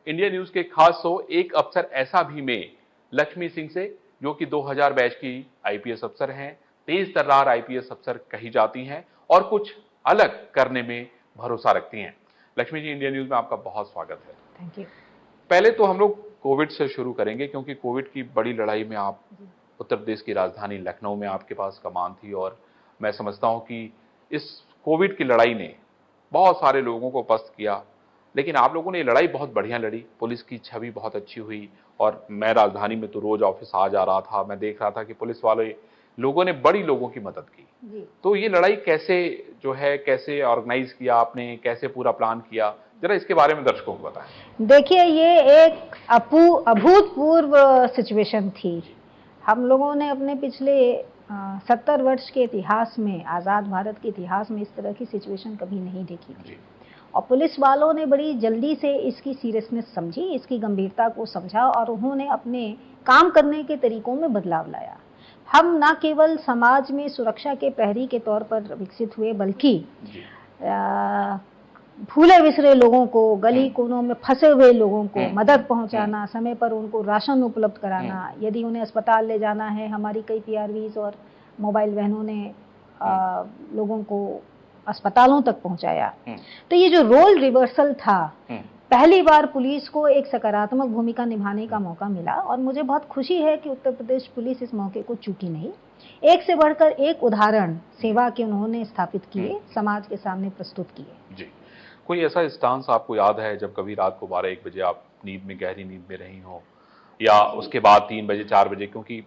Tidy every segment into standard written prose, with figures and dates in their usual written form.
India news के खास show एक अफसर ऐसा भी में लक्ष्मी सिंह से, जो कि 2000 बैच की आईपीएस अफसर हैं, तेज तर्रार आईपीएस अफसर कही जाती हैं और कुछ अलग करने में भरोसा रखती हैं। लक्ष्मी जी, इंडिया न्यूज में आपका बहुत स्वागत है। Thank you. पहले तो हम लोग कोविड से शुरू करेंगे, क्योंकि कोविड की बड़ी लड़ाई में आप उत्तर प्रदेश की राजधानी लखनऊ में आपके पास कमान थी, और मैं समझता हूं कि इस कोविड की लड़ाई ने बहुत सारे लोगों को पस्त किया, लेकिन आप लोगों ने ये लड़ाई बहुत बढ़िया लड़ी। पुलिस की छवि बहुत अच्छी हुई, और मैं राजधानी में तो रोज ऑफिस आ जा रहा था, मैं देख रहा था कि पुलिस वाले लोगों ने बड़ी लोगों की मदद की। तो ये लड़ाई कैसे जो है, कैसे ऑर्गेनाइज किया आपने, कैसे पूरा प्लान किया, जरा इसके बारे में दर्शकों को बताएं। देखिए, ये एक अभूतपूर्व सिचुएशन थी। हम लोगों ने अपने पिछले 70 वर्ष के इतिहास में, आज़ाद भारत के इतिहास में इस तरह की सिचुएशन कभी नहीं देखी थी। और पुलिस वालों ने बड़ी जल्दी से इसकी सीरियसनेस समझी, इसकी गंभीरता को समझा, और उन्होंने अपने काम करने के तरीकों में बदलाव लाया। हम न केवल समाज में सुरक्षा के प्रहरी के तौर पर विकसित हुए, बल्कि भूले बिसरे लोगों को, गली कोनों में फंसे हुए लोगों को मदद पहुंचाना, समय पर उनको राशन उपलब्ध कराना, यदि उन्हें अस्पताल ले जाना है, हमारी कई पीआरवीज और मोबाइल बहनों ने लोगों को अस्पतालों तक पहुंचाया। तो ये जो रोल रिवर्सल था, पहली बार पुलिस को एक सकारात्मक भूमिका निभाने का मौका मिला, और मुझे बहुत खुशी है कि उत्तर प्रदेश पुलिस इस मौके को चूकी नहीं। एक से बढ़कर एक उदाहरण सेवा के उन्होंने स्थापित किए, समाज के सामने प्रस्तुत किए। जी, कोई ऐसा स्टांस आपको याद है जब कभी रात को 12-1 बजे आप नींद में, गहरी नींद में रही हो, या उसके बाद 3 बजे 4 बजे, क्योंकि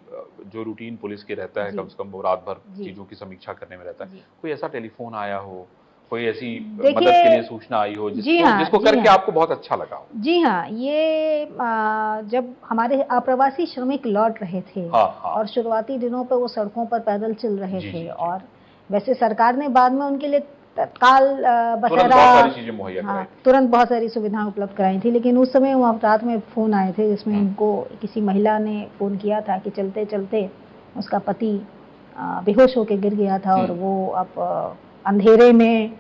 जो रूटीन पुलिस के रहता है, कम से कम वो रात भर चीजों की समीक्षा करने में रहता है, कोई ऐसा टेलीफोन आया हो, कोई ऐसी मदद के लिए सूचना आई हो जिसको करके आपको बहुत अच्छा लगा हो? जी हाँ, ये जब हमारे अप्रवासी श्रमिक लौट रहे थे, और शुरुआती दिनों पर वो सड़कों पर पैदल चल रहे थे, और वैसे सरकार ने बाद में उनके लिए तत्काल तुरंत बहुत सारी सुविधाएं उपलब्ध कराई थी, लेकिन उस समय वो रात में फोन आए थे जिसमें उनको किसी महिला ने फोन किया था कि चलते चलते उसका पति बेहोश होकर गिर गया था, और वो अब अंधेरे में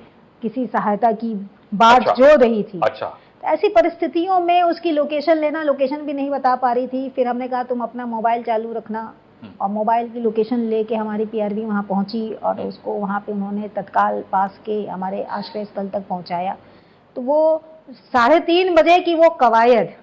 किसी सहायता की बाट जो रही थी। तो ऐसी परिस्थितियों में उसकी लोकेशन लेना, लोकेशन भी नहीं बता पा रही थी। फिर हमने कहा तुम अपना मोबाइल चालू रखना, और मोबाइल की लोकेशन लेके हमारी पीआरवी वहाँ पहुंची, और उसको वहाँ पे उन्होंने तत्काल पास के हमारे आश्रय स्थल तक पहुंचाया। तो वो 3:30 बजे की वो कवायद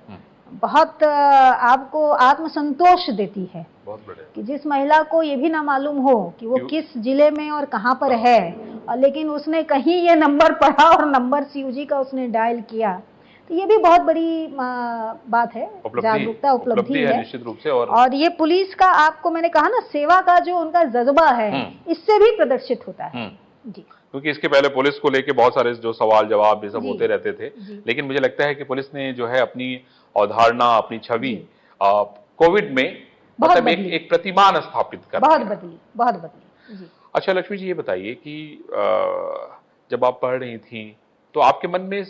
बहुत आपको आत्मसंतोष देती है, कि जिस महिला को ये भी ना मालूम हो कि वो किस जिले में और कहाँ पर है, और लेकिन उसने कहीं ये नंबर पढ़ा और नंबर सीयूजी का उसने डायल किया, तो ये भी बहुत बड़ी बात है, जागरूकता, उपलब्धि है निश्चित रूप से। और ये पुलिस का, आपको मैंने कहा ना, सेवा का जो उनका जज्बा है, इससे भी प्रदर्शित होता है। जी, क्योंकि इसके पहले पुलिस को लेके बहुत सारे जो सवाल जवाब ये सब होते रहते थे, लेकिन मुझे लगता है कि पुलिस ने जो है अपनी अवधारणा, अपनी छवि कोविड में मतलब एक प्रतिमान स्थापित कर बहुत बदली। जी। अच्छा लक्ष्मी जी, ये बताइए कि जब आप पढ़ रही थी तो आपके मन में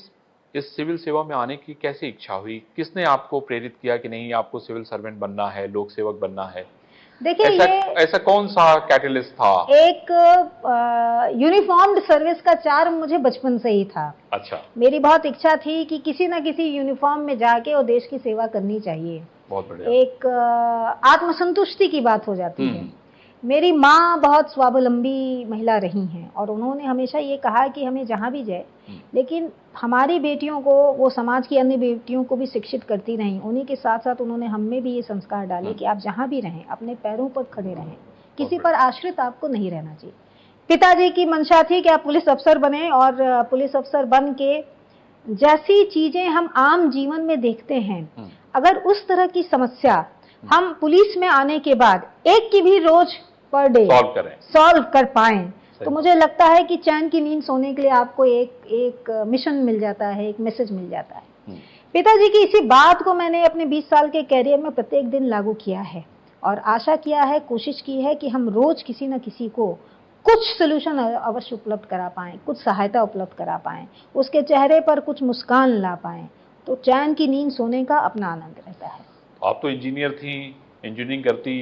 इस सिविल सेवा में आने की कैसे इच्छा हुई? किसने आपको प्रेरित किया कि नहीं, आपको सिविल सर्वेंट बनना है, लोक सेवक बनना है? देखिए, ऐसा कौन सा कैटलिस्ट था? एक यूनिफॉर्म्ड सर्विस का चार्म मुझे बचपन से ही था। अच्छा। मेरी बहुत इच्छा थी कि किसी न किसी यूनिफॉर्म में जाके और देश की सेवा करनी चाहिए। बहुत बढ़िया। एक आत्मसंतुष्टि की बात हो जाती है। मेरी माँ बहुत स्वावलंबी महिला रही हैं, और उन्होंने हमेशा ये कहा कि हमें जहाँ भी जाए, लेकिन हमारी बेटियों को, वो समाज की अन्य बेटियों को भी शिक्षित करती रहीं। उन्हीं के साथ साथ उन्होंने हम में भी ये संस्कार डाले कि आप जहाँ भी रहें अपने पैरों पर खड़े रहें, किसी पर आश्रित आपको नहीं रहना चाहिए। पिताजी की मंशा थी कि आप पुलिस अफसर बने, और पुलिस अफसर बन के जैसी चीजें हम आम जीवन में देखते हैं, अगर उस तरह की समस्या हम पुलिस में आने के बाद एक की भी रोज पर डे सॉल्व कर पाएं, तो मुझे लगता है कि चैन की नींद सोने के लिए आपको एक मिशन मिल जाता है, एक मैसेज मिल जाता है। पिताजी की इसी बात को मैंने अपने 20 साल के कैरियर में प्रत्येक दिन लागू किया है, और आशा किया है, कोशिश की है कि हम रोज किसी न किसी को कुछ सोल्यूशन अवश्य उपलब्ध करा पाएं, कुछ सहायता उपलब्ध करा पाएं, उसके चेहरे पर कुछ मुस्कान ला पाएं, तो चैन की नींद सोने का अपना आनंद रहता है। आप तो इंजीनियर थी, इंजीनियरिंग करती,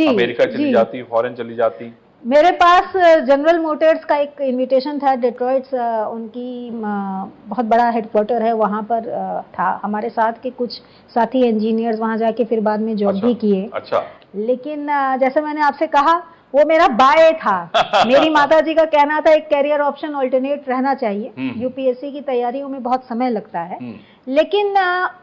अमेरिका चली जाती, फॉरेन चली जाती, मेरे पास जनरल मोटर्स का एक इनविटेशन था, डेट्रॉइट उनकी बहुत बड़ा हेडक्वार्टर है वहाँ पर था। हमारे साथ के कुछ साथी इंजीनियर्स वहाँ जाके फिर बाद में जॉब भी किए। अच्छा। लेकिन जैसे मैंने आपसे कहा, वो मेरा बाय था। मेरी माताजी का कहना था एक कैरियर ऑप्शन ऑल्टरनेट रहना चाहिए। यूपीएससी की तैयारियों में बहुत समय लगता है, लेकिन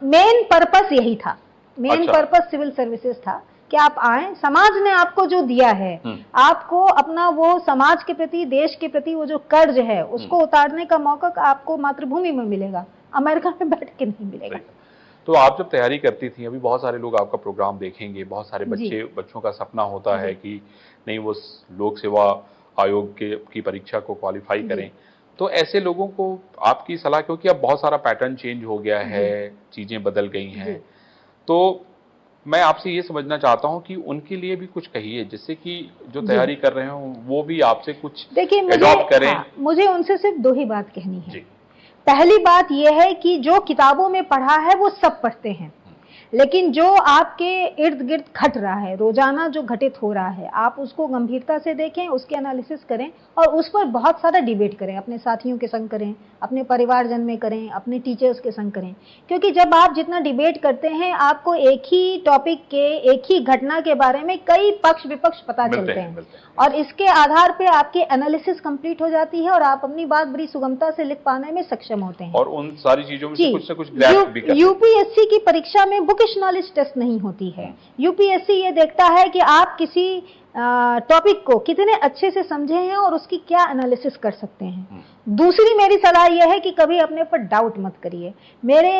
मेन पर्पस यही था। मेन पर्पस सिविल सर्विसेज था कि आप आए, समाज ने आपको जो दिया है, आपको अपना वो समाज के प्रति, देश के प्रति वो जो कर्ज है उसको उतारने का मौका आपको मातृभूमि में मिलेगा, अमेरिका में बैठ के नहीं मिलेगा। तो आप जब तैयारी करती थी, अभी बहुत सारे लोग आपका प्रोग्राम देखेंगे, बहुत सारे बच्चों का सपना होता है कि नहीं वो लोक सेवा आयोग की परीक्षा को क्वालिफाई करें, तो ऐसे लोगों को आपकी सलाह, क्योंकि अब बहुत सारा पैटर्न चेंज हो गया है, चीजें बदल गई हैं, तो मैं आपसे ये समझना चाहता हूं कि उनके लिए भी कुछ कहिए, जिससे कि जो तैयारी कर रहे हो वो भी आपसे कुछ एडॉप्ट करें। मुझे उनसे सिर्फ दो ही बात कहनी है। पहली बात यह है कि जो किताबों में पढ़ा है वो सब पढ़ते हैं, लेकिन जो आपके इर्द गिर्द घट रहा है, रोजाना जो घटित हो रहा है, आप उसको गंभीरता से देखें, उसके एनालिसिस करें और उस पर बहुत सारा डिबेट करें। अपने साथियों के संग करें, अपने परिवारजन में करें, अपने टीचर्स के संग करें, क्योंकि जब आप जितना डिबेट करते हैं आपको एक ही टॉपिक के, एक ही घटना के बारे में कई पक्ष विपक्ष पता चलते हैं और इसके आधार पे आपकी एनालिसिस कंप्लीट हो जाती है और आप अपनी बात बड़ी सुगमता से लिख पाने में सक्षम होते हैं। और उन सारी चीजों में से कुछ न कुछ ग्रैस्प भी करते हैं। यूपीएससी की परीक्षा में बुकिश नॉलेज टेस्ट नहीं होती है। यूपीएससी ये देखता है कि आप किसी टॉपिक को कितने अच्छे से समझे हैं और उसकी क्या एनालिसिस कर सकते हैं। दूसरी मेरी सलाह यह है कि कभी अपने पर डाउट मत करिए।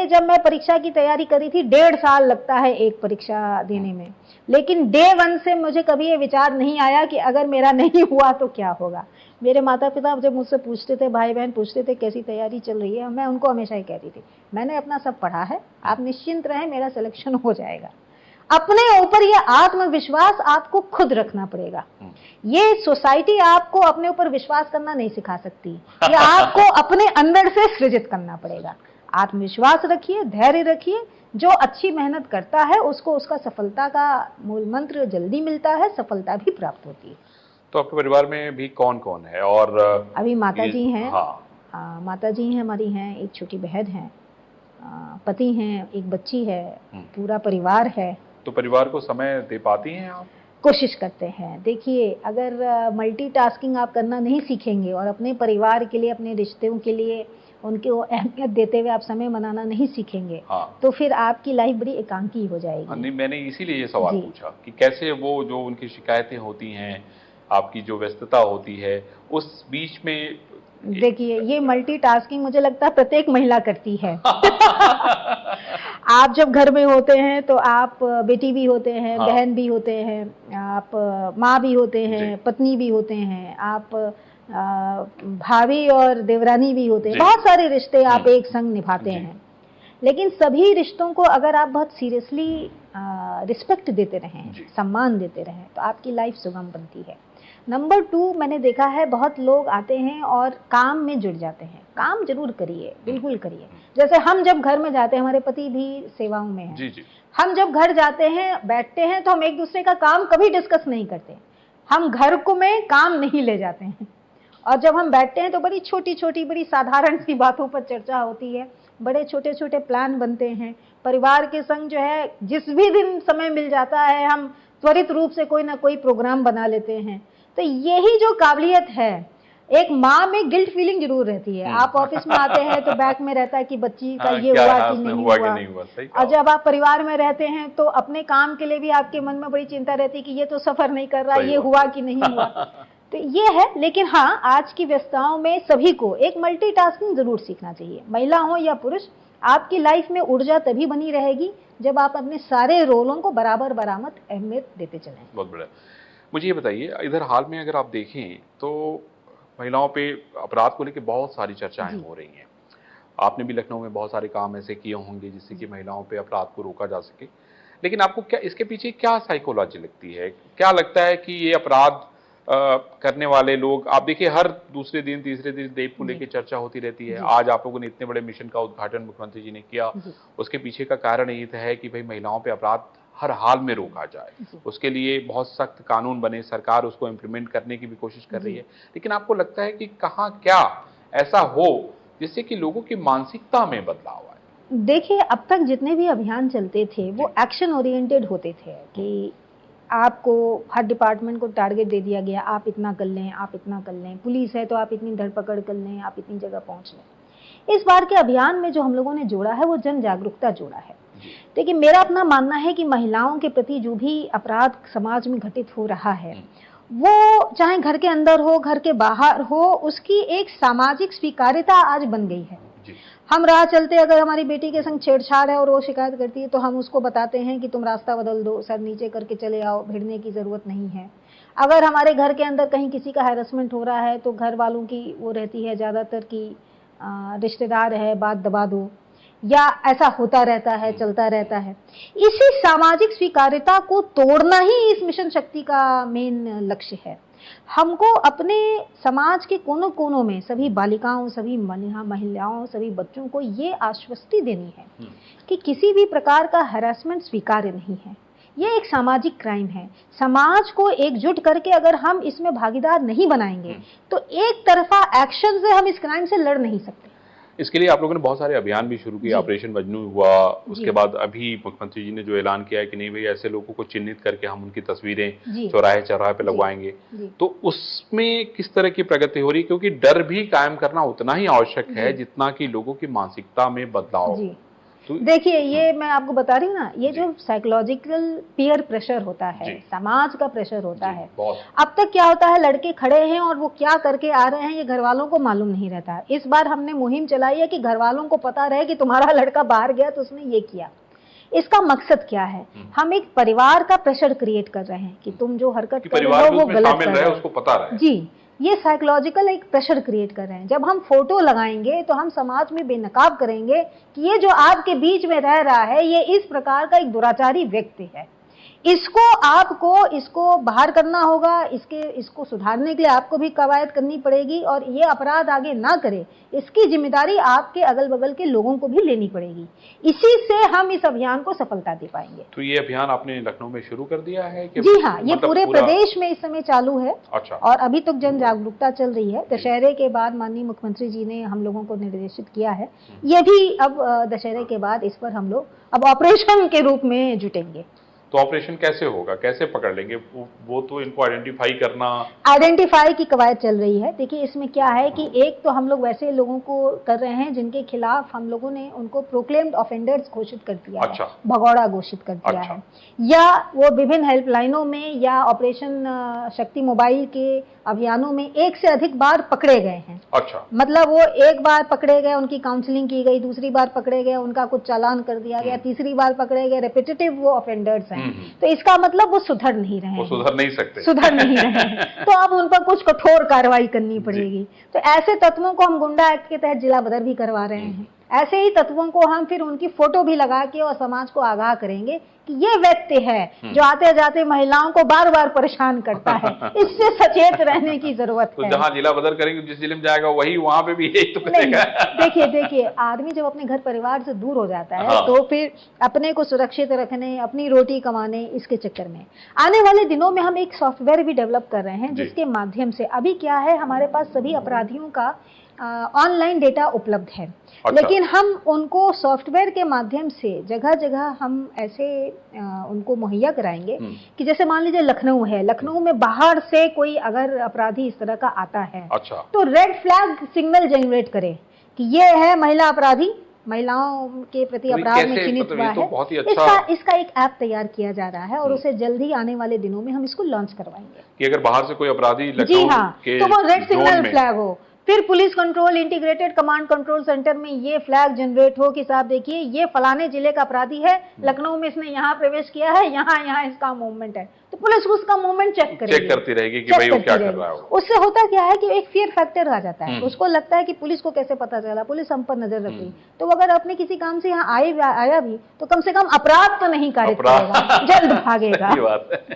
जब मैं परीक्षा की तैयारी करी थी, 1.5 साल लगता है एक परीक्षा देने में, लेकिन डे 1 से मुझे कभी ये विचार नहीं आया कि अगर मेरा नहीं हुआ तो क्या होगा। मेरे माता पिता जब मुझसे पूछते थे, भाई बहन पूछते थे कैसी तैयारी चल रही है, मैं उनको हमेशा ही कहती थी मैंने अपना सब पढ़ा है, आप निश्चिंत रहें, मेरा सिलेक्शन हो जाएगा। अपने ऊपर ये आत्मविश्वास आपको खुद रखना पड़ेगा। ये सोसाइटी आपको अपने ऊपर विश्वास करना नहीं सिखा सकती, ये आपको अपने अंदर से सृजित करना पड़ेगा। आत्मविश्वास रखिए, धैर्य रखिए, जो अच्छी मेहनत करता है उसको उसका सफलता का मूल मंत्र जल्दी मिलता है, सफलता भी प्राप्त होती है। तो आपके परिवार में भी कौन कौन है? और अभी माता जी हैं। हाँ, माता जी हैं हमारी, हैं, एक छोटी बहन है, पति हैं, एक बच्ची है, पूरा परिवार है। तो परिवार को समय दे पाती हैं आप? कोशिश करते हैं। देखिए, अगर मल्टीटास्किंग आप करना नहीं सीखेंगे और अपने परिवार के लिए, अपने रिश्तों के लिए उनको अहमियत देते हुए आप समय मनाना नहीं सीखेंगे, तो फिर आपकी लाइफ बड़ी एकांकी हो जाएगी। नहीं, मैंने इसीलिए ये सवाल पूछा कि कैसे वो जो उनकी शिकायतें होती हैं, आपकी जो व्यस्तता होती है, उस बीच में। देखिए, ये मल्टीटास्किंग मुझे लगता है प्रत्येक महिला करती है। आप जब घर में होते हैं तो आप बेटी भी होते हैं, बहन भी होते हैं, आप माँ भी होते हैं, पत्नी भी होते हैं, आप भाभी और देवरानी भी होते हैं, बहुत सारे रिश्ते आप एक संग निभाते हैं। लेकिन सभी रिश्तों को अगर आप बहुत सीरियसली रिस्पेक्ट देते रहें, सम्मान देते रहें, तो आपकी लाइफ सुगम बनती है। नंबर 2, मैंने देखा है बहुत लोग आते हैं और काम में जुड़ जाते हैं। काम जरूर करिए, बिल्कुल करिए। जैसे हम जब घर में जाते हैं, हमारे पति भी सेवाओं में हैं, जी। हम जब घर जाते हैं, बैठते हैं, तो हम एक दूसरे का काम कभी डिस्कस नहीं करते। हम घर को में काम नहीं ले जाते हैं, और जब हम बैठते हैं तो बड़ी छोटी छोटी, बड़ी साधारण सी बातों पर चर्चा होती है, बड़े छोटे छोटे प्लान बनते हैं। परिवार के संग जो है, जिस भी दिन समय मिल जाता है, हम त्वरित रूप से कोई ना कोई प्रोग्राम बना लेते हैं। तो यही जो काबिलियत है, एक माँ में गिल्ट फीलिंग जरूर रहती है। आप ऑफिस में आते हैं तो बैक में रहता है कि बच्ची का ये हुआ कि नहीं हुआ। और जब आप परिवार में रहते हैं तो अपने काम के लिए भी आपके मन में बड़ी चिंता रहती है कि ये तो सफर नहीं कर रहा, ये हुआ कि नहीं हुआ। तो ये है। लेकिन हाँ, आज की व्यस्तताओं में सभी को एक मल्टीटास्किंग जरूर सीखना चाहिए, महिला हो या पुरुष। आपकी लाइफ में ऊर्जा तभी बनी रहेगी जब आप अपने सारे रोलों को बराबर बरामद अहमियत देते चलें। बहुत बढ़िया। मुझे ये बताइए, इधर हाल में अगर आप देखें तो महिलाओं पे अपराध को लेकर बहुत सारी चर्चाएं हो रही हैं। आपने भी लखनऊ में बहुत सारे काम ऐसे किए होंगे जिससे कि महिलाओं पे अपराध को रोका जा सके, लेकिन आपको क्या इसके पीछे क्या साइकोलॉजी लगती है? क्या लगता है कि ये अपराध करने वाले लोग, आप देखिए हर दूसरे दिन तीसरे दिन देव को लेकर चर्चा होती रहती है। आज आप लोगों ने इतने बड़े मिशन का उद्घाटन मुख्यमंत्री जी ने किया, उसके पीछे का कारण ये है कि भाई महिलाओं पे अपराध हर हाल में रोका जाए। उसके लिए बहुत सख्त कानून बने, सरकार उसको इम्प्लीमेंट करने की भी कोशिश कर रही है। लेकिन आपको लगता है कि कहाँ क्या ऐसा हो जिससे कि लोगों की मानसिकता में बदलाव आए? देखिए, अब तक जितने भी अभियान चलते थे वो एक्शन ओरिएंटेड होते थे कि आपको हर डिपार्टमेंट को टारगेट दे दिया गया, आप इतना कर लें, आप इतना कर लें, पुलिस है तो आप इतनी धरपकड़ कर लें, आप इतनी जगह पहुंच लें। इस बार के अभियान में जो हम लोगों ने जोड़ा है वो जन जागरूकता जोड़ा है। देखिए, मेरा अपना मानना है कि महिलाओं के प्रति जो भी अपराध समाज में घटित हो रहा है वो चाहे घर के अंदर हो, घर के बाहर हो, उसकी एक सामाजिक स्वीकार्यता आज बन गई है। हम राह चलते अगर हमारी बेटी के संग छेड़छाड़ है और वो शिकायत करती है तो हम उसको बताते हैं कि तुम रास्ता बदल दो, सर नीचे करके चले आओ, भिड़ने की जरूरत नहीं है। अगर हमारे घर के अंदर कहीं किसी का हैरेसमेंट हो रहा है तो घर वालों की वो रहती है ज्यादातर की रिश्तेदार है, बात दबा दो, या ऐसा होता रहता है, चलता रहता है। इसी सामाजिक स्वीकार्यता को तोड़ना ही इस मिशन शक्ति का मेन लक्ष्य है। हमको अपने समाज के कोनों कोनों में सभी बालिकाओं, सभी महिलाओं, सभी बच्चों को ये आश्वस्ति देनी है कि किसी भी प्रकार का हरासमेंट स्वीकार्य नहीं है। ये एक सामाजिक क्राइम है। समाज को एकजुट करके अगर हम इसमें भागीदार नहीं बनाएंगे तो एक तरफा एक्शन से हम इस क्राइम से लड़ नहीं सकते। इसके लिए आप लोगों ने बहुत सारे अभियान भी शुरू किए, ऑपरेशन मजनू हुआ, उसके बाद अभी मुख्यमंत्री जी ने जो ऐलान किया है कि नहीं भाई ऐसे लोगों को चिन्हित करके हम उनकी तस्वीरें चौराहे चौराहे पे लगवाएंगे, तो उसमें किस तरह की प्रगति हो रही है? क्योंकि डर भी कायम करना उतना ही आवश्यक है जितना कि लोगों की मानसिकता में बदलाव। देखिए, ये मैं आपको बता रही हूँ ना, ये जो साइकोलॉजिकल पीयर प्रेशर होता है, समाज का प्रेशर होता है, अब तक क्या होता है, लड़के खड़े हैं और वो क्या करके आ रहे हैं ये घर वालों को मालूम नहीं रहता है। इस बार हमने मुहिम चलाई है कि घर वालों को पता रहे कि तुम्हारा लड़का बाहर गया तो उसने ये किया। इसका मकसद क्या है? हम एक परिवार का प्रेशर क्रिएट कर रहे हैं कि तुम जो हरकत कर रहे हो वो गलत कर रहे हो, उसको पता रहे। जी, ये साइकोलॉजिकल एक प्रेशर क्रिएट कर रहे हैं। जब हम फोटो लगाएंगे तो हम समाज में बेनकाब करेंगे कि ये जो आपके बीच में रह रहा है ये इस प्रकार का एक दुराचारी व्यक्ति है, इसको बाहर करना होगा, इसको सुधारने के लिए आपको भी कवायद करनी पड़ेगी और ये अपराध आगे ना करे इसकी जिम्मेदारी आपके अगल बगल के लोगों को भी लेनी पड़ेगी। इसी से हम इस अभियान को सफलता दे पाएंगे। तो ये अभियान आपने लखनऊ में शुरू कर दिया है कि? जी हाँ, ये पूरे प्रदेश में इस समय चालू है। अच्छा। और अभी तक जन जागरूकता चल रही है। दशहरे के बाद माननीय मुख्यमंत्री जी ने हम लोगों को निर्देशित किया है, ये भी अब दशहरे के बाद इस पर हम लोग अब ऑपरेशन के रूप में जुटेंगे। तो ऑपरेशन कैसे होगा, कैसे पकड़ लेंगे? वो तो इनको आइडेंटिफाई की कवायद चल रही है। देखिए, इसमें क्या है कि एक तो हम लोग वैसे लोगों को कर रहे हैं जिनके खिलाफ हम लोगों ने उनको प्रोक्लेम्ड ऑफेंडर्स घोषित कर दिया है, भगौड़ा घोषित कर दिया है, या वो विभिन्न हेल्पलाइनों में या ऑपरेशन शक्ति मोबाइल के अभियानों में एक से अधिक बार पकड़े गए हैं। अच्छा। मतलब वो एक बार पकड़े गए, उनकी काउंसलिंग की गई, दूसरी बार पकड़े गए, उनका कुछ चालान कर दिया गया, तीसरी बार पकड़े गए, रेपिटेटिव वो ऑफेंडर्स हैं। तो इसका मतलब वो सुधर नहीं रहे हैं, सुधर नहीं सकते, सुधर नहीं रहे हैं। तो अब उन पर कुछ कठोर कार्रवाई करनी पड़ेगी। तो ऐसे तत्वों को हम गुंडा एक्ट के तहत जिला बदर भी करवा रहे हैं। ऐसे ही तत्वों को हम फिर उनकी फोटो भी लगा के और समाज को आगाह करेंगे कि ये व्यक्ति है जो आते जाते महिलाओं को बार बार परेशान करता है, इससे सचेत रहने की जरूरत है। तो जहाँ जिला बदर करेंगे, जिस जिले में जाएगा वही वहां पे भी यही तो करेगा। देखिए, आदमी जब अपने घर परिवार से दूर हो जाता है तो फिर अपने को सुरक्षित रखने, अपनी रोटी कमाने, इसके चक्कर में आने वाले दिनों में हम एक सॉफ्टवेयर भी डेवलप कर रहे हैं जिसके माध्यम से अभी क्या है, हमारे पास सभी अपराधियों का ऑनलाइन डेटा उपलब्ध है। अच्छा। लेकिन हम उनको सॉफ्टवेयर के माध्यम से जगह जगह हम ऐसे उनको मुहैया कराएंगे कि जैसे मान लीजिए लखनऊ है, लखनऊ में बाहर से कोई अगर अपराधी इस तरह का आता है, अच्छा, तो रेड फ्लैग सिग्नल जनरेट करे कि ये है महिला अपराधी, महिलाओं के प्रति अपराध में चिन्हित हुआ है। बहुत ही अच्छा। इसका एक ऐप तैयार किया जा रहा है और उसे जल्दी आने वाले दिनों में हम इसको लॉन्च करवाएंगे कि अगर बाहर से कोई अपराधी जी हाँ, तो वो रेड सिग्नल फ्लैग हो, फिर police control integrated command control centre में ये फ्लैग जनरेट हो कि साहब देखिए ये फलाने जिले का अपराधी है, लखनऊ में इसने यहाँ प्रवेश किया है, यहाँ इसका मूवमेंट है, तो पुलिस उसका मूवमेंट चेक करती रहेगी कि भाई वो क्या कर रहा है। उससे होता क्या है कि एक फियर फैक्टर आ जाता है, उसको लगता है कि पुलिस को कैसे पता चला, पुलिस हम पर नजर रख रही, तो अगर अपने किसी काम से यहाँ आया भी तो कम से कम अपराध तो नहीं कारित करेगा, जल्द भागेगा।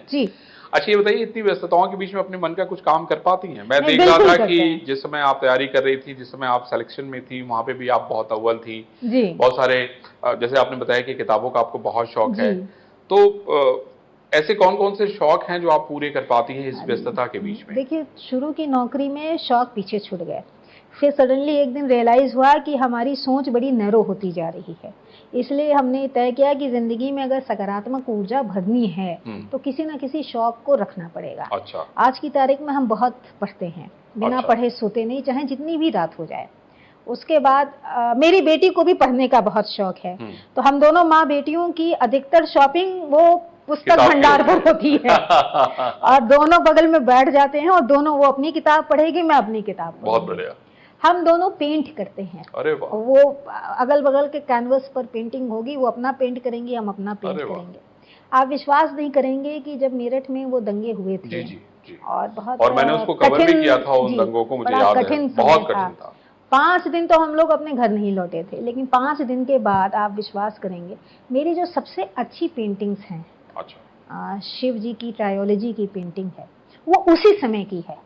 जी अच्छा, ये बताइए, इतनी व्यस्तताओं के बीच में अपने मन का कुछ काम कर पाती हैं? मैं देख रहा था कि जिस समय आप तैयारी कर रही थी, जिस समय आप सिलेक्शन में थी, वहां पे भी आप बहुत अव्वल थी। जी। बहुत सारे, जैसे आपने बताया कि किताबों का आपको बहुत शौक है, तो ऐसे कौन कौन से शौक हैं जो आप पूरे कर पाती हैं इस व्यस्तता के बीच में? देखिए, शुरू की नौकरी में शौक पीछे छूट गए। फिर सडनली एक दिन रियलाइज हुआ कि हमारी सोच बड़ी नैरो होती जा रही है। इसलिए हमने तय किया कि जिंदगी में अगर सकारात्मक ऊर्जा भरनी है तो किसी न किसी शौक को रखना पड़ेगा। अच्छा। आज की तारीख में हम बहुत पढ़ते हैं, बिना अच्छा। पढ़े सोते नहीं, चाहे जितनी भी रात हो जाए। उसके बाद मेरी बेटी को भी पढ़ने का बहुत शौक है, तो हम दोनों माँ बेटियों की अधिकतर शॉपिंग वो पुस्तक भंडार पर होती है और दोनों बगल में बैठ जाते हैं और दोनों, वो अपनी किताब पढ़ेगी, मैं अपनी किताब पढ़ूंगी। बहुत बढ़िया। हम दोनों पेंट करते हैं। अरे वाह। वो अगल बगल के कैनवस पर पेंटिंग होगी, वो अपना पेंट करेंगे, हम अपना पेंट करेंगे। आप विश्वास नहीं करेंगे कि जब मेरठ में वो दंगे हुए थे, जी, जी। और बहुत, और मैंने उसको कवर भी किया था उन दंगों को, मुझे याद है, बहुत कठिन था। 5 दिन तो हम लोग अपने घर नहीं लौटे थे, लेकिन 5 दिन के बाद आप विश्वास करेंगे, मेरी जो सबसे अच्छी पेंटिंग्स हैं, अच्छा, शिव जी की ट्रायोलॉजी की पेंटिंग है, वो उसी समय की है।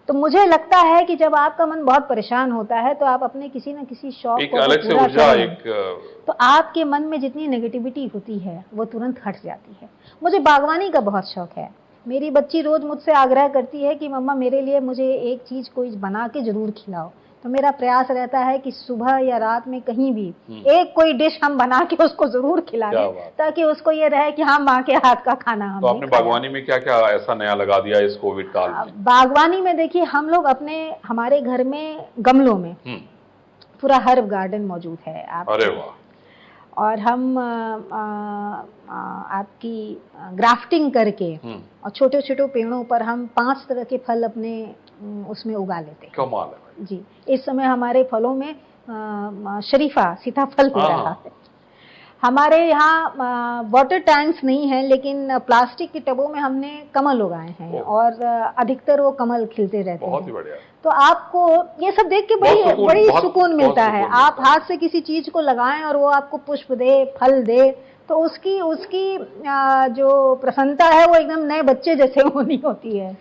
तो मुझे लगता है कि जब आपका मन बहुत परेशान होता है तो आप अपने किसी न किसी शौक को अलग से ऊर्जा, तो आपके मन में जितनी नेगेटिविटी होती है वो तुरंत हट जाती है। मुझे बागवानी का बहुत शौक है। मेरी बच्ची रोज मुझसे आग्रह करती है कि मम्मा मेरे लिए मुझे एक चीज कोई बना के जरूर खिलाओ। तो मेरा प्रयास रहता है कि सुबह या रात में कहीं भी एक कोई डिश हम बना के उसको जरूर खिला दें, ताकि उसको ये रहे कि हाँ, माँ के हाथ का खाना हम। तो आपने बागवानी में क्या क्या ऐसा नया लगा दिया इस कोविड काल में? बागवानी में देखिए, हम लोग हमारे घर में गमलों में पूरा हर्ब गार्डन मौजूद है। अरे वाह। और हम आपकी ग्राफ्टिंग करके और छोटे छोटे पेड़ों पर हम 5 तरह के फल अपने उसमें उगा लेते हैं। कमाल है जी। इस समय हमारे फलों में शरीफा सीताफल हो रहा है। हमारे यहाँ वाटर टैंक्स नहीं है, लेकिन प्लास्टिक के टबों में हमने कमल उगाए हैं और अधिकतर वो कमल खिलते रहते हैं। बहुत ही बढ़िया। तो आपको ये सब देख के बड़ी सुकून मिलता है। आप हाथ से किसी चीज को लगाएं और वो आपको पुष्प दे, फल दे, तो उसकी जो प्रसन्नता है वो एकदम नए बच्चे जैसे होनी होती है।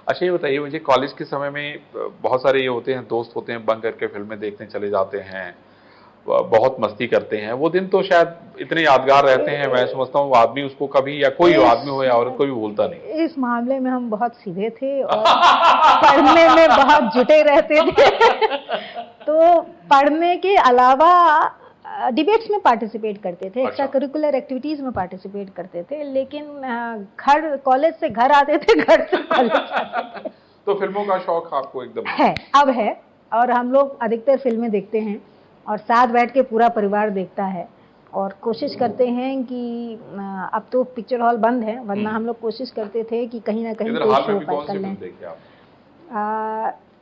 अच्छा, ये बताइए मुझे, कॉलेज के समय में बहुत सारे ये होते हैं, दोस्त होते हैं, बंक करके फिल्में देखने चले जाते हैं, बहुत मस्ती करते हैं, वो दिन तो शायद इतने यादगार रहते हैं। मैं समझता हूँ आदमी उसको कभी, या कोई आदमी हो या औरत को भी भूलता नहीं। इस मामले में हम बहुत सीधे थे और पढ़ने में बहुत जुटे रहते थे तो पढ़ने के अलावा डिबेट्स में पार्टिसिपेट करते थे, एक्स्ट्रा करिकुलर एक्टिविटीज में पार्टिसिपेट करते थे, लेकिन कॉलेज से घर आते थे, घर से कॉलेज आते थे। तो फिल्मों का शौक आपको एकदम है, अब है, और हम लोग अधिकतर फिल्में देखते हैं और साथ बैठ के पूरा परिवार देखता है। और कोशिश करते हैं कि अब तो पिक्चर हॉल बंद है, वरना हम लोग कोशिश करते थे कि कहीं ना कहीं कोई शो कर लें।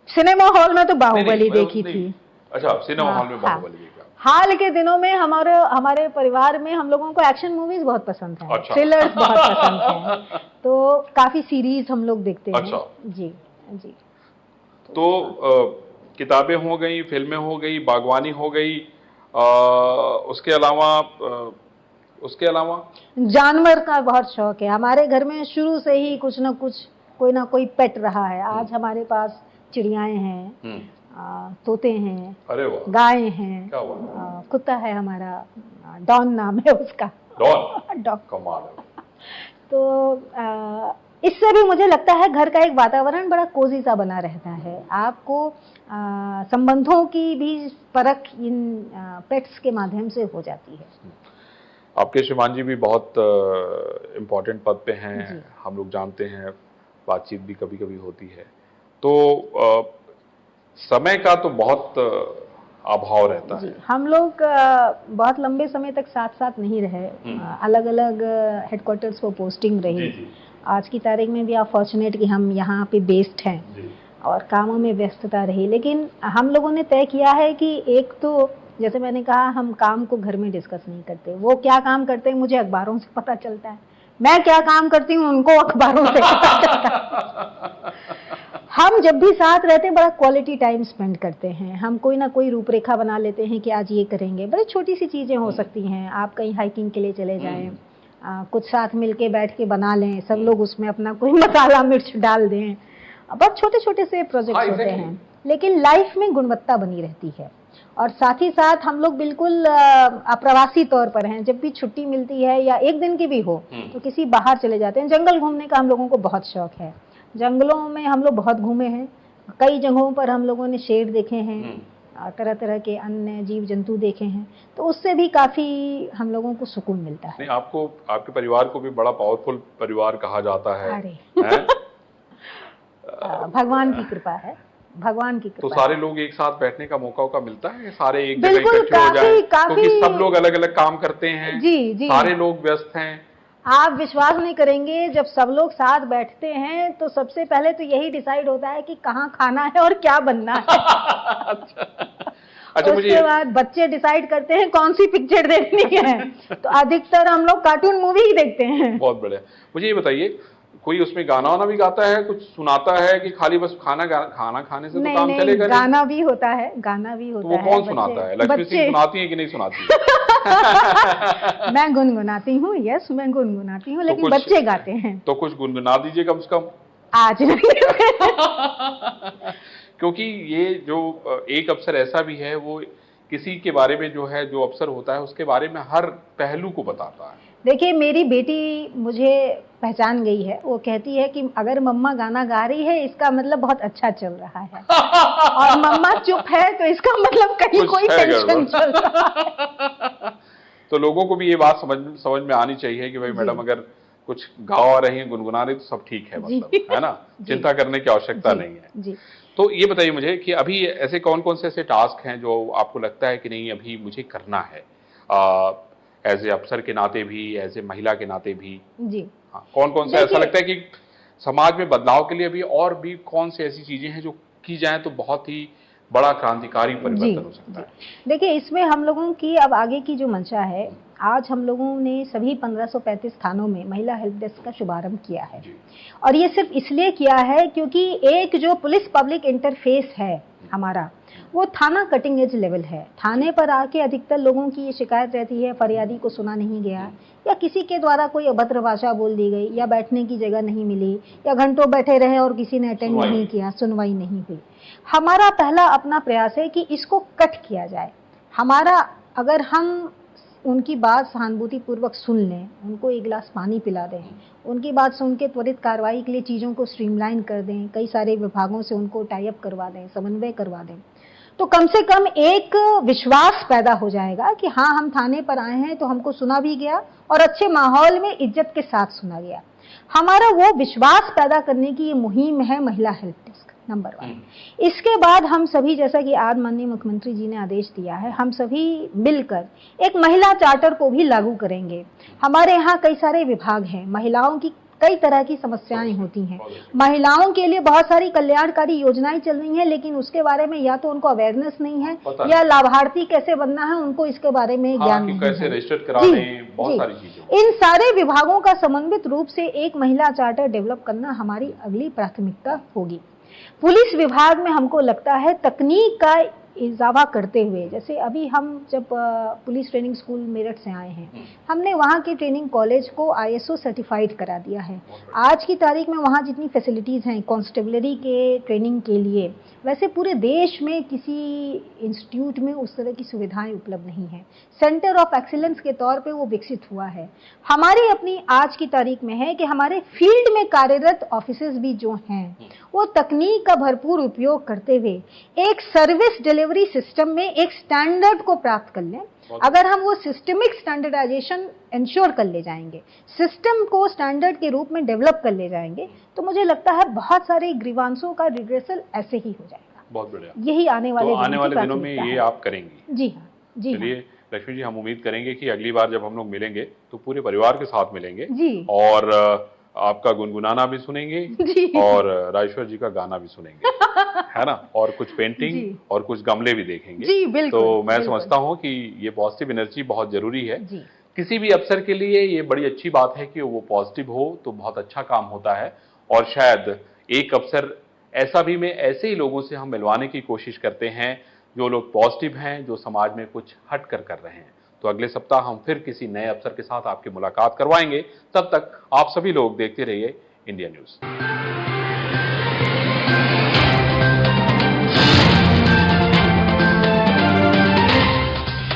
सिनेमा हॉल में तो बाहुबली देखी थी। अच्छा, सिनेमा हॉल में बाहुबली देखी। हाल के दिनों में हमारे परिवार में हम लोगों को एक्शन मूवीज बहुत पसंद है। अच्छा। थ्रिलर्स बहुत पसंद है, तो काफी सीरीज हम लोग देखते हैं। अच्छा। जी जी। तो किताबें हो गई, फिल्में हो गई, बागवानी हो गई, उसके अलावा जानवर का बहुत शौक है। हमारे घर में शुरू से ही कुछ ना कुछ, कोई ना कोई पेट रहा है। आज हमारे पास चिड़ियाएं हैं, तोते हैं, अरे वाह, गाय हैं, कुत्ता है हमारा, डॉन नाम है उसका। डॉन कमाल है। तो इससे भी मुझे लगता है घर का एक वातावरण बड़ा कोजी सा बना रहता है। आपको संबंधों की भी परख इन पेट्स के माध्यम से हो जाती है। आपके श्रीमान जी भी बहुत इम्पोर्टेंट पद पे हैं, हम लोग जानते हैं, बातचीत भी कभी कभी होती है। तो समय का तो बहुत अभाव रहता है। हम लोग बहुत लंबे समय तक साथ साथ नहीं रहे, अलग अलग हेडक्वार्टर्स पर पोस्टिंग रही। आज की तारीख में भी आप फॉर्चुनेट कि हम यहाँ पे बेस्ड हैं और कामों में व्यस्तता रही। लेकिन हम लोगों ने तय किया है कि एक तो, जैसे मैंने कहा, हम काम को घर में डिस्कस नहीं करते। वो क्या काम करते हैं मुझे अखबारों से पता चलता है, मैं क्या काम करती हूँ उनको अखबारों से पता चलता है। हम जब भी साथ रहते हैं बड़ा क्वालिटी टाइम स्पेंड करते हैं। हम कोई ना कोई रूपरेखा बना लेते हैं कि आज ये करेंगे। बड़ी छोटी सी चीजें हो सकती हैं, आप कहीं हाइकिंग के लिए चले जाएं, कुछ साथ मिलके बैठ के बना लें, सब लोग उसमें अपना कोई मसाला मिर्च डाल दें। बहुत छोटे छोटे से प्रोजेक्ट होते हैं, लेकिन लाइफ में गुणवत्ता बनी रहती है। और साथ ही साथ हम लोग बिल्कुल अप्रवासी तौर पर हैं। जब भी छुट्टी मिलती है या एक दिन की भी हो तो किसी बाहर चले जाते हैं। जंगल घूमने का हम लोगों को बहुत शौक है। जंगलों में हम लोग बहुत घूमे हैं। कई जगहों पर हम लोगों ने शेर देखे हैं, तरह तरह के अन्य जीव जंतु देखे हैं, तो उससे भी काफी हम लोगों को सुकून मिलता है। नहीं, आपको, आपके परिवार को भी बड़ा पावरफुल परिवार कहा जाता है। अरे भगवान की कृपा है, भगवान की कृपा। तो सारे लोग एक साथ बैठने का मौका मिलता है, सारे एक जगह बिल्कुल, इकट्ठे हो जाएं, क्योंकि काफी सब लोग अलग अलग काम करते हैं। जी। सारे लोग व्यस्त हैं। आप विश्वास नहीं करेंगे, जब सब लोग साथ बैठते हैं तो सबसे पहले तो यही डिसाइड होता है कि कहाँ खाना है और क्या बनना है। अच्छा, उसके बाद बच्चे डिसाइड करते हैं कौन सी पिक्चर देखनी है। तो अधिकतर हम लोग कार्टून मूवी ही देखते हैं। बहुत बढ़िया। मुझे ये बताइए, कोई उसमें गाना वाना भी गाता है, कुछ सुनाता है कि खाली बस खाना खाने से तो काम चलेगा? गाना भी होता है, गाना भी होता है। तो वो कौन सुनाता है? लक्ष्मी सिंह सुनाती है कि नहीं सुनाती है? मैं गुनगुनाती हूँ, यस मैं गुनगुनाती हूँ, लेकिन बच्चे गाते हैं। तो कुछ गुनगुना दीजिए कम से कम। आज नहीं। क्योंकि ये जो एक अफसर ऐसा भी है, वो किसी के बारे में जो है, जो अफसर होता है उसके बारे में हर पहलू को बताता है। देखिए, मेरी बेटी मुझे पहचान गई है। वो कहती है कि अगर मम्मा गाना गा रही है इसका मतलब बहुत अच्छा चल रहा है, और मम्मा चुप है तो इसका मतलब कहीं कोई टेंशन चल रहा है। तो लोगों को भी ये बात समझ में आनी चाहिए कि भाई मैडम अगर कुछ गा रही है, गुनगुना रही, तो सब ठीक है, मतलब है ना, चिंता करने की आवश्यकता नहीं है जी। तो ये बताइए मुझे कि अभी ऐसे कौन कौन से ऐसे टास्क हैं जो आपको लगता है कि नहीं अभी मुझे करना है, एज ए अफसर के नाते भी, एज ए महिला के नाते भी? जी हाँ, कौन कौन से ऐसा लगता है कि समाज में बदलाव के लिए भी और भी कौन सी ऐसी चीजें हैं जो की जाए तो बहुत ही बड़ा क्रांतिकारी परिवर्तन हो सकता है? देखिए, इसमें हम लोगों की अब आगे की जो मंशा है, आज हम लोगों ने सभी 1535 थानों में महिला हेल्प डेस्क का शुभारंभ किया है। और ये सिर्फ इसलिए किया है क्योंकि एक जो पुलिस पब्लिक इंटरफेस है हमारा, वो थाना कटिंग एज लेवल है। थाने पर आके अधिकतर लोगों की ये शिकायत रहती है, फरियादी को सुना नहीं गया, या किसी के द्वारा कोई अभद्र भाषा बोल दी गई, या बैठने की जगह नहीं मिली, या घंटों बैठे रहे और किसी ने अटेंड नहीं किया, सुनवाई नहीं हुई। हमारा पहला अपना प्रयास है कि इसको कट किया जाए। हमारा, अगर हम उनकी बात सहानुभूति पूर्वक सुन लें, उनको एक गिलास पानी पिला दें, उनकी बात सुन के त्वरित कार्रवाई के लिए चीज़ों को स्ट्रीमलाइन कर दें, कई सारे विभागों से उनको टाई अप करवा दें, समन्वय करवा दें, तो कम से कम एक विश्वास पैदा हो जाएगा कि हाँ, हम थाने पर आए हैं तो हमको सुना भी गया और अच्छे माहौल में इज्जत के साथ सुना गया। हमारा वो विश्वास पैदा करने की ये मुहिम है महिला हेल्प डेस्क नंबर 1। इसके बाद हम सभी, जैसा कि आज माननीय मुख्यमंत्री जी ने आदेश दिया है, हम सभी मिलकर एक महिला चार्टर को भी लागू करेंगे। हमारे यहाँ कई सारे विभाग हैं, महिलाओं की कई तरह की समस्याएं होती हैं, महिलाओं के लिए बहुत सारी कल्याणकारी योजनाएं चल रही हैं, लेकिन उसके बारे में या तो उनको अवेयरनेस नहीं है, या लाभार्थी कैसे बनना है उनको इसके बारे में ज्ञान नहीं कैसे है। रजिस्टर कराने, बहुत सारी चीजें। इन सारे विभागों का समन्वित रूप से एक महिला चार्टर डेवलप करना हमारी अगली प्राथमिकता होगी। पुलिस विभाग में हमको लगता है तकनीक का इजाफा करते हुए, जैसे अभी हम जब पुलिस ट्रेनिंग स्कूल मेरठ से आए हैं, हमने वहाँ के ट्रेनिंग कॉलेज को ISO सर्टिफाइड करा दिया है। आज की तारीख में वहाँ जितनी फैसिलिटीज़ हैं कांस्टेबलरी के ट्रेनिंग के लिए, वैसे पूरे देश में किसी इंस्टीट्यूट में उस तरह की सुविधाएं उपलब्ध नहीं है। सेंटर ऑफ एक्सीलेंस के तौर पे वो विकसित हुआ है। हमारी अपनी आज की तारीख में है कि हमारे फील्ड में कार्यरत ऑफिसर्स भी जो हैं, वो तकनीक का भरपूर उपयोग करते हुए एक सर्विस डिलीवरी सिस्टम में एक स्टैंडर्ड को प्राप्त कर लें। अगर हम वो सिस्टमिक स्टैंडर्डाइजेशन इंश्योर कर ले जाएंगे, सिस्टम को स्टैंडर्ड के रूप में डेवलप कर ले जाएंगे, तो मुझे लगता है बहुत सारे ग्रीवांसों का रिग्रेसल ऐसे ही हो जाएगा। बहुत बढ़िया। यही आने वाले दिनों में ये आप करेंगी? जी हाँ, जी। चलिए लक्ष्मी जी, हम उम्मीद करेंगे कि अगली बार जब हम लोग मिलेंगे तो पूरे परिवार के साथ मिलेंगे जी, और आपका गुनगुनाना भी सुनेंगे और राजेश्वर जी का गाना भी सुनेंगे, है ना, और कुछ पेंटिंग और कुछ गमले भी देखेंगे जी। बिल्कुल, तो मैं समझता हूँ कि ये पॉजिटिव एनर्जी बहुत जरूरी है जी। किसी भी अफसर के लिए ये बड़ी अच्छी बात है कि वो पॉजिटिव हो तो बहुत अच्छा काम होता है। और शायद एक अफसर ऐसा भी, में ऐसे ही लोगों से हम मिलवाने की कोशिश करते हैं जो लोग पॉजिटिव हैं, जो समाज में कुछ हट कर रहे हैं। तो अगले सप्ताह हम फिर किसी नए अफसर के साथ आपकी मुलाकात करवाएंगे। तब तक आप सभी लोग देखते रहिए इंडिया न्यूज़।